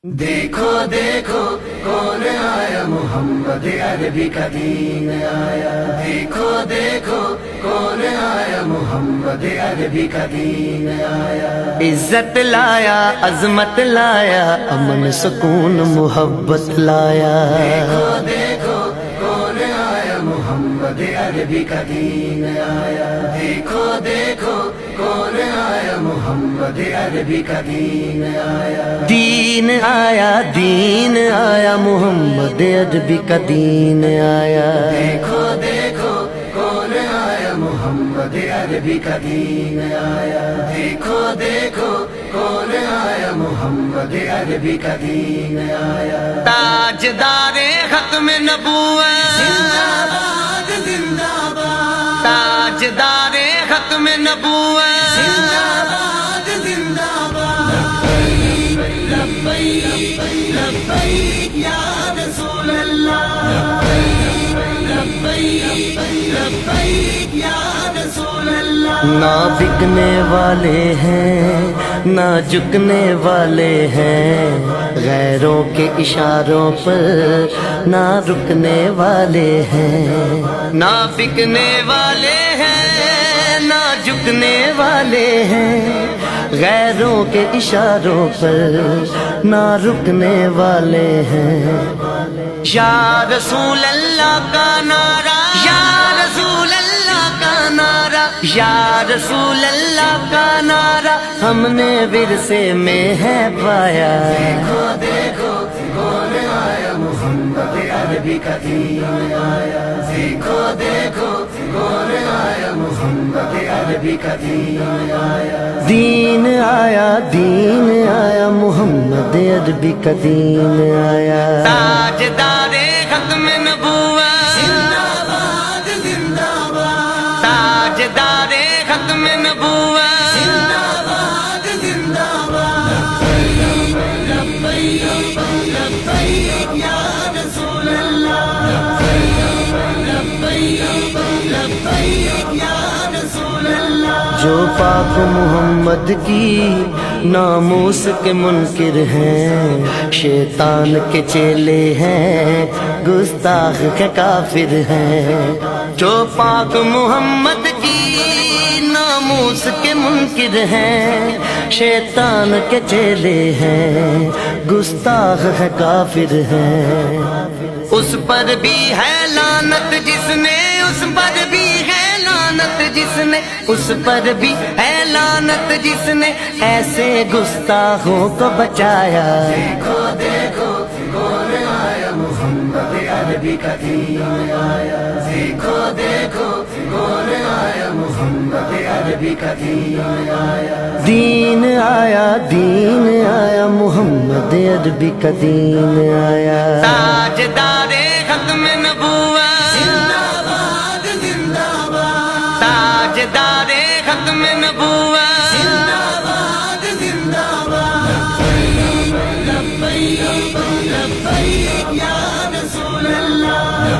دیکھو دیکھو کون آیا، محمد عربی کا دین آیا۔ دیکھو دیکھو کون آیا، محمد عربی کا دین آیا۔ عزت لایا، عظمت لایا، امن سکون محبت لایا۔ دیکھو دیکھو کون آیا، محمد عربی کا دین آیا۔ دیکھو دیکھو کون آیا، محمد عربی کا دین آیا۔ دین آیا، دین آیا، محمد عربی کا دین آیا۔ دیکھو دیکھو کون آیا، محمد عربی کا دین آیا۔ دیکھو دیکھو کون آیا، محمد عربی کا دین آیا۔ تاجدار ختم نبوت، زندہ باد زندہ باد، تاجدار ختم نبوت، زندہ باد زندہ باد۔ لبیک لبیک یا رسول اللہ، لبیک لبیک یا رسول اللہ۔ نہ بکنے والے ہیں نہ جھکنے والے ہیں، غیروں کے اشاروں پر نہ رکنے والے ہیں۔ نہ بکنے والے ہیں نہ جھکنے والے ہیں، غیروں کے اشاروں پر نہ رکنے والے ہیں۔ یا رسول اللہ کا نعرہ، یا رسول اللہ کا نعرہ، یا رسول اللہ کا نعرہ ہم نے ورثے میں ہے پایا۔ دیکھو دیکھو کون آیا، محمد عربی کا دین آیا۔ دیکھو دیکھو کون آیا، محمد عربی کا دین آیا۔ دین آیا، دین آیا، محمد عربی کا دین آیا۔ تاجدار ختم نبوت، زندہ باد زندہ باد، تاجدار ختم نبوت، زندہ باد زندہ باد۔ لبیک لبیک یا رسول اللہ، لبیک لبیک یا رسول اللہ۔ جو پاک محمد کی ناموس کے منکر ہیں، شیطان کے چیلے ہیں، گستاخ کے کافر ہیں۔ جو پاک محمد کی ناموس کے منکر ہیں، شیطان کے چیلے ہیں، گستاخ ہے کافر ہیں۔ اس پر بھی ہے لعنت جس نے، اس پر بھی ہے لعنت جس نے، اس پر بھی ہے لعنت جس نے ایسے گستاخوں کو بچایا۔ دیکھو دیکھو کون آیا، محمد عربی کا دین آیا۔ دیکھو دیکھو کون آیا، محمد عربی کا دین آیا۔ دین آیا، دین آیا، محمد عربی کا دین آیا۔ تاجدار ختم نبوت، زندہ باد زندہ باد، تاجدار ختم نبوت، زندہ باد زندہ باد۔ لبیک لبیک یا رسول اللہ،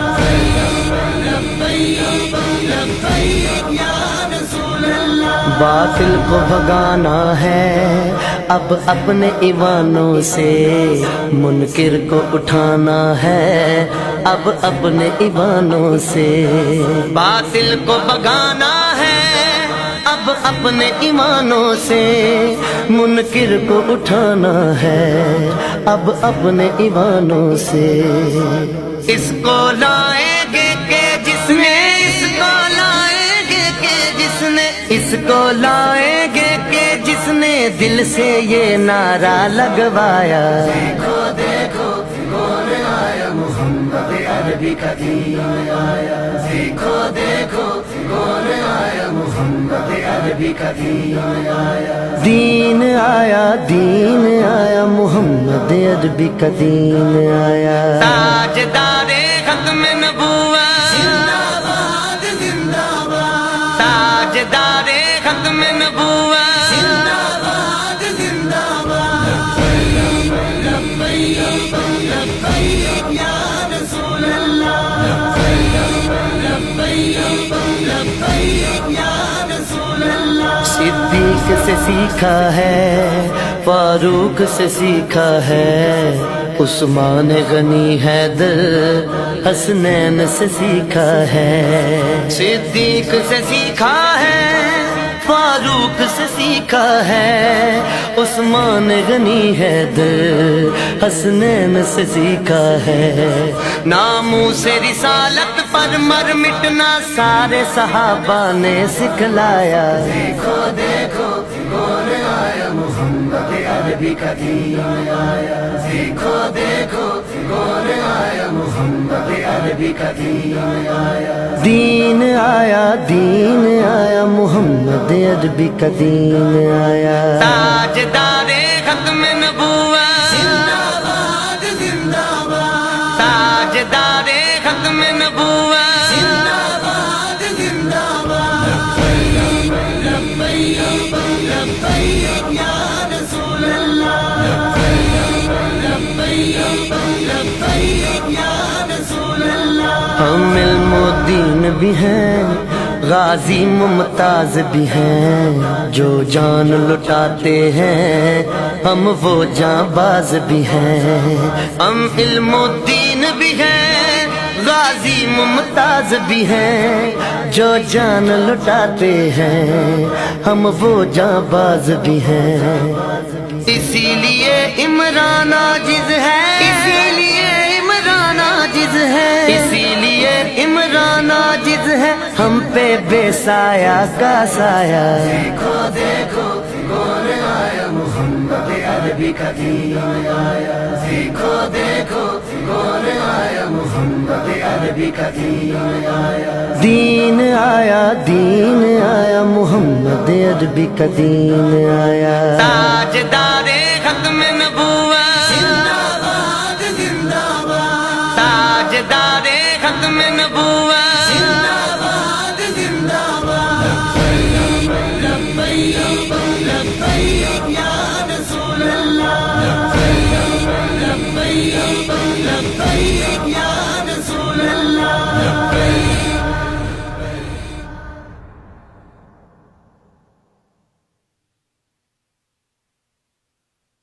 لبیک لبیک یا رسول اللہ۔ باطل کو بھگانا ہے اب اپنے ایوانوں سے، منکر کو اٹھانا ہے اب اپنے ایوانوں سے۔ باطل کو بھگانا ہے اب اپنے ایمانوں سے، منکر کو اٹھانا ہے اب اپنے ایمانوں سے۔ اس کو لائیں گے کہ جس نے، اس کو لائیں گے کہ جس نے، اس کو لائیں گے کہ جس نے دل سے یہ نعرہ لگوایا۔ دیکھو دیکھو کون آیا، محمد عربی کا دین آیا۔ دیکھو دیکھو کون آیا، محمد عربی کا دین آیا۔ دین آیا، دین آیا، محمد عربی کا دین آیا۔ تاجدار ختم نبوت، زندہ باد زندہ باد، تاجدار ختم نبوت، زندہ باد زندہ باد۔ لبیک لبیک یا رسول اللہ، لبیک لبیک یا رسول اللہ۔ صدیق سے سیکھا ہے فاروق سے سیکھا ہے، عثمان غنی حیدر حسنین سے سیکھا ہے، صدیق سے سیکھا ہے، فاروق سے سیکھا ہے، عثمان غنی حیدر حسنین سے سیکھا ہے، ناموس رسالت پر مر مٹنا سارے صحابہ نے سکھلایا، دیکھو دیکھو کون آیا محمد عربی کا دین آیا، دیکھو دیکھو کون آیا محمد عربی کا دین آیا، دین آیا، دین آیا، محمد عربی کا دین آیا، تاجدار ختم نبوت، زندہ باد زندہ باد، تاجدار ختم نبوت، زندہ باد زندہ باد، لبیک لبیک یا رسول اللہ، لبیک لبیک یا رسول اللہ، ہم علم و دین بھی ہیں، غازی ممتاز بھی ہیں، جو جان لٹاتے ہیں ہم وہ جاں باز بھی ہیں، ہم علم و دین بھی ہیں، غازی ممتاز بھی ہیں، جو جان لٹاتے ہیں ہم وہ جاں باز بھی ہیں، اسی لیے عمران عاجز ہے، اسی لیے عمران عاجز ہے، اسی لیے عمران عاجز ہے، ہم پہ بے سایہ کا سایہ، دیکھو دیکھو کون آیا محمد عربی کا دین آیا، دیکھو دیکھو کون آیا محمد عربی کا دین آیا، دین آیا، دین آیا، محمد عربی کا دین آیا، تاجدار ختم نبوت،